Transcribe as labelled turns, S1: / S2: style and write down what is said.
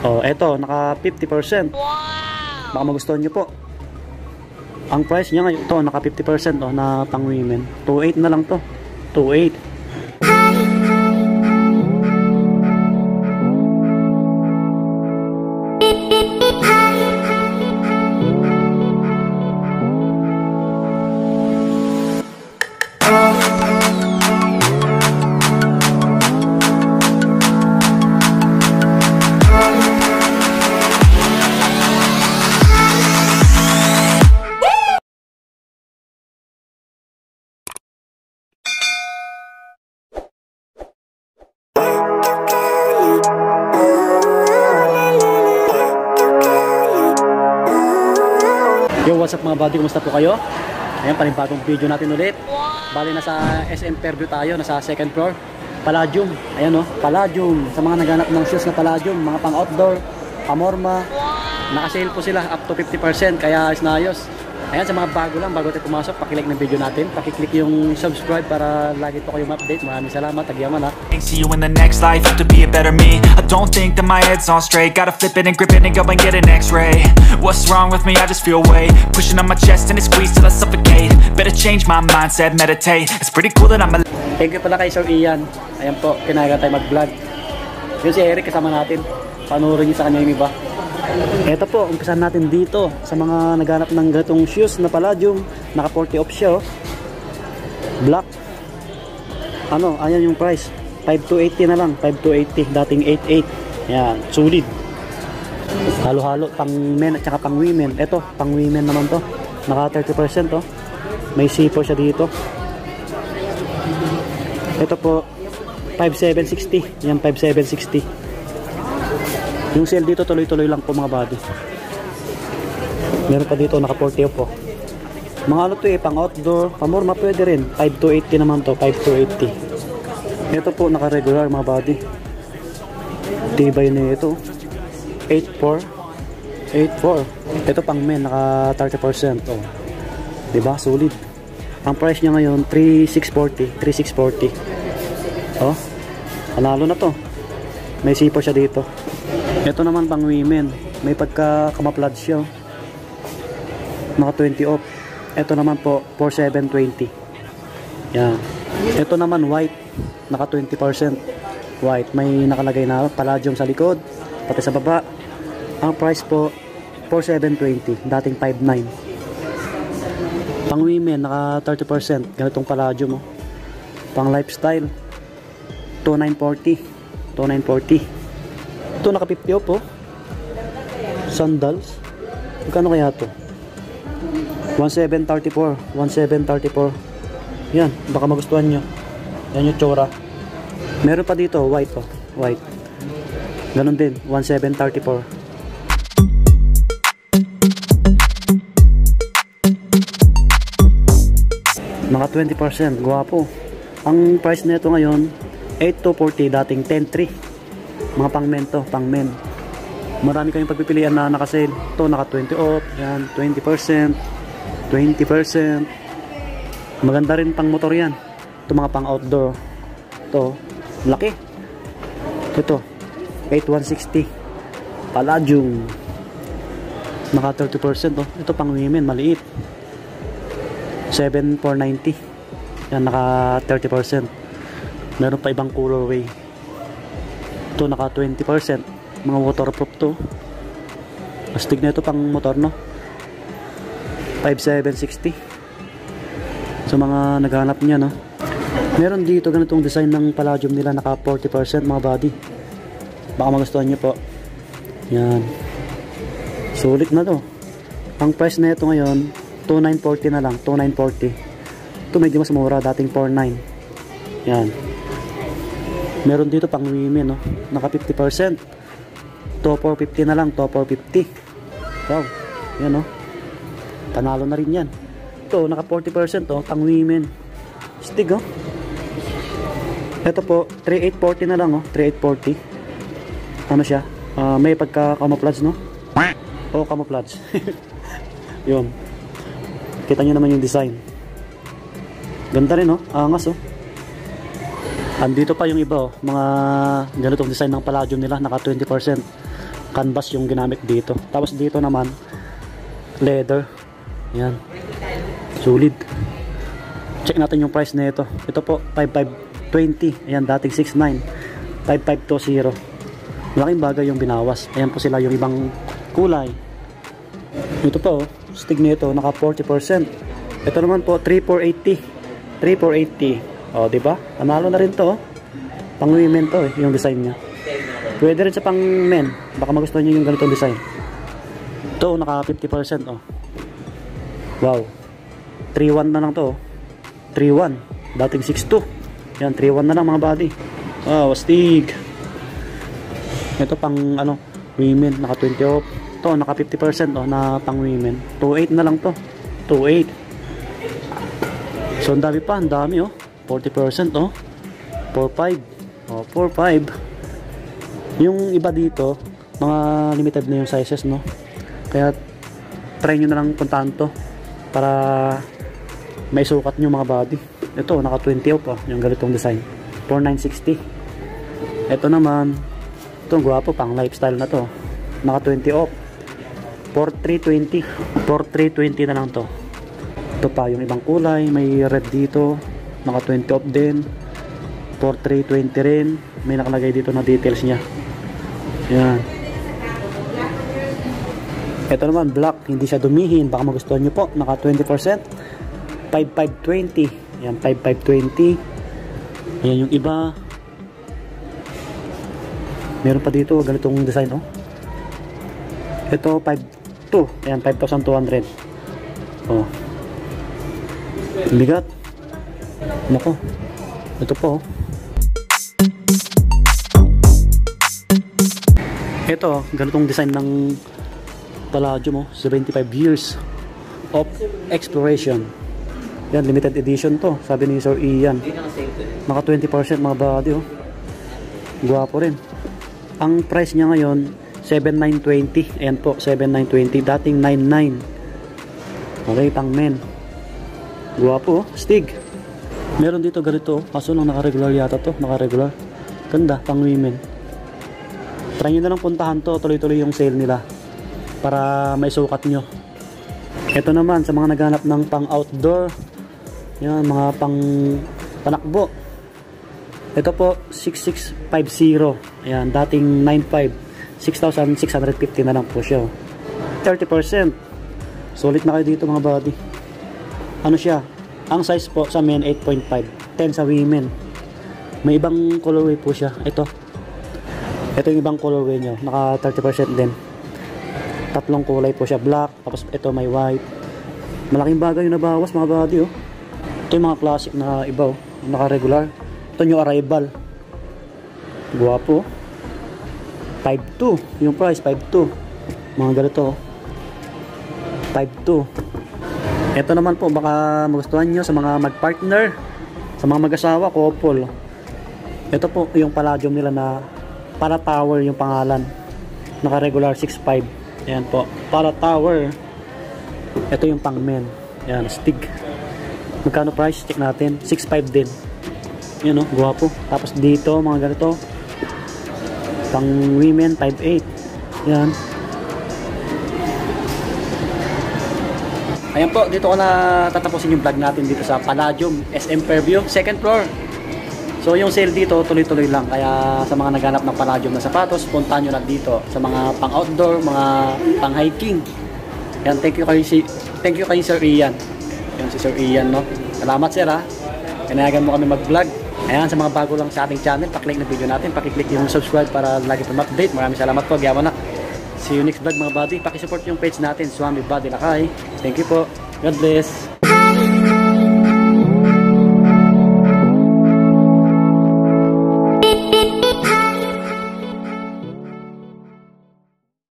S1: Oh, eto, naka 50%. Baka magustuhan nyo po. Ang price niya ngayon, ito, naka 50% oh, na pang women. 2.8 na lang to. 2.8. Yo, what's up mga buddy? Kumusta po kayo? Ayan, panibagong video natin ulit. Bali, nasa SM Fairview tayo, nasa second floor. Palladium, ayan o, Palladium. Sa mga naghanap ng shoes na Palladium, mga pang outdoor, pamorma, naka-sale po sila up to 50%, kaya ayos na ayos. Ayan, sa mga bago lang, bago tayo pumasok, pakilike ng video natin, pakiclick yung subscribe para lagi po kayong update. Maraming salamat, tagyaman ha.
S2: See you in the next life, have to be a better me. I don't think that my head's on straight. Gotta flip it and grip it and go and get an x-ray. What's wrong with me? I just feel weight pushing on my chest and it squeezes till I suffocate. Better change my mindset, meditate. It's pretty cool that I'm a...
S1: Thank you pala kay Sir Ian. Ayan po, kinayagan tayo mag-vlog. Yung si Eric kasama natin, panurin niyo sa kanya yung iba. Ito po, umpisan natin dito sa mga naghanap ng ganitong shoes na Palladium. Naka 40 off siya oh. Black. Ano, ayan yung price. 5,280 na lang, 5,280, dating 8,800. Ayan, sulit. Halo-halo, pang men at saka pang women. Ito, pang women naman to. Naka 30% oh. May sipo siya dito. Ito po, 5,760. Yan, 5,760. Yung sale dito tuloy-tuloy lang po mga buddy. Meron pa dito naka 40 off po. Mga ano to eh, pang outdoor, pamorma pwede rin. 5,280 naman to, 5,280. Ito po naka regular mga buddy. Tibay na ito. 8,4. Ito pang men naka 30% oh. Diba? Solid. Ang price niya ngayon 3,640. 3,640. Oh. Panalo na to. May sipo siya dito. Ito naman pang women, may pagka kamaplad siya, naka 20 off. Ito naman po 4,720. Yan. Ito naman white, naka 20% white, may nakalagay na Palladium sa likod pati sa baba. Ang price po 4,720, dating 5,900. Pang women naka 30%, ganitong Palladium oh. Pang lifestyle 2,940. 2,940. Ito naka 50 off oh. Sandals. Magkano kaya ito? 1,734. 1,734. Yan, baka magustuhan nyo. Yan yung tsura. Meron pa dito, white oh. White. Ganon din, 1,734. Naka 20%, guwapo. Ang price nito ngayon 8,240, dating 10,300. Mga pang men to, pang men. Marami kayong pagpipilian na naka-sale. Ito naka 20 off, yan, 20%, 20%. Maganda rin pang motor yan. Ito mga pang outdoor. Ito, laki. Ito, 8,160. Palladium. Naka 30% oh. Ito pang women, maliit. 7,490. Yan, naka 30%. Meron pa ibang colorway. Ito naka 20%. Mga waterproof to. Astig na ito pang motor no. 5,760. So mga naghanap niya no. Meron dito ganitong design ng Palladium nila, naka 40% mga body. Baka magustuhan nyo po. Yan. Sulit na to. Ang price na ito ngayon 2,940 na lang. 2,940. Ito medyo mas mura, dating 4,900. Yan. Meron dito pang women no, naka 50%. To 450 na lang, to 450. Wow, yan no. Panalo na rin yan. Ito naka 40% oh, pang women. Stig oh. Ito po 3,840 na lang oh, 3,840. Ano siya? May pagka camouflage no. Oh, camouflage. Yun. Kita nyo naman yung design. Ganda rin oh, angas oh. Andito pa yung iba oh, mga ganitong design ng Palladium nila, naka 20%. canvas yung ginamit dito. Tapos dito naman leather. Yan, sulit. Check natin yung price nito. Ito po 5520. Ayan, dating 69. 5520. Malaking bagay yung binawas. Ayan po sila yung ibang kulay. Ito po, stick nito naka 40%. Ito naman po 3480. 3480. Oh, di ba? Panalo na rin to. Pang women to yung design niya. Pwede rin sa pang men. Baka magustuhan niyo yung ganitong design. Ito naka 50%. Oh. Wow. 3.1 na lang to. 3.1. Dating 6.2. Yan, 3.1 na lang mga body. Wow, astig. Ito pang ano, women, naka 20 off. Ito, naka 50% oh, na pang women. 2.8 na lang to. 2.8. So, ang dami pa, ang dami oh. 40% oh. 4.5. Oh, 4.5. Yung iba dito, mga limited na yung sizes no. Kaya, try nyo na lang puntahan to. Para may sukat nyo mga body. Ito naka 20 off oh, yung ganitong design 4,960. Ito naman, ito gwapo pang lifestyle na to, naka 20 off 4,320. 4,320 na lang to. Ito pa yung ibang kulay, may red dito, naka 20 off din, 4,320 rin. May nakalagay dito na details nya. Yan. Ito naman black, hindi siya dumihin, baka magustuhan nyo po, naka 20%. 5,520. Yan, 5,520. Ayan yung iba. Meron pa dito ganitong design oh. Ito 5,200. Ayan, 5,200. Oh. Bigat. Nako. Ito po. Ito, ganitong design ng Palladium oh, 75 years of exploration. Yan, limited edition to, sabi ni Sir Ian. Naka 20% mga body oh. Guwapo rin. Ang price niya ngayon 7,920. Ayan po, 7,920. Dating 9,900. Okay, pang men. Guwapo oh, stig. Meron dito ganito, kaso lang naka-regular yata to, naka-regular. Ganda, pang women. Try nyo na lang puntahan to, tuloy-tuloy yung sale nila para may sukat nyo. Ito naman sa mga naghanap ng pang outdoor, yan, mga pang panakbo. Ito po 6,650. Ayan, dating 9,500. 6,650 na lang po siya. 30%. Solid na kayo dito mga body. Ano siya? Ang size po sa men 8.5, 10 sa women. May ibang colorway po siya. Ito yung ibang colorway nyo, naka 30% din. Tatlong kulay po siya, black, tapos ito may white. Malaking bagay yung nabawas mga body oh. Ito yung mga classic na iba oh, naka regular. Ito yung arrival. Guwapo. 5,200 yung price, 5,200. Mga ganito oh. 5,200. Ito naman po, baka magustuhan nyo sa mga mag-partner, sa mga mag-asawa, couple. Ito po yung Palladium nila na para tower yung pangalan. Naka regular 6,500. Ayan po, para tower. Ito yung pang men. Ayan, stig. Magkano price? Check natin. 6,500 din. Yan o, guwapo. Tapos dito, mga ganito. Pang women, 5,800. Yan. Ayan po, dito ko na tatapusin yung vlog natin dito sa Palladium SM Fairview, second floor. So yung sale dito tuloy-tuloy lang, kaya sa mga naghanap ng Palladium na sapatos, puntahan nyo lang dito sa mga pang outdoor, mga pang hiking. Yan, thank you kay Sir Ian. Yan si Sir Ian no. Salamat sir ha. Kinayagan mo kami mag-vlog. Ayan, sa mga bago lang sa ating channel, pa-click na video natin, pa-click yung subscribe para lagi pa ma-update. Maraming salamat po, Gyaman na. See you next vlog mga buddy. Paki-support yung page natin, Swami Body Lakay. Thank you po. God bless.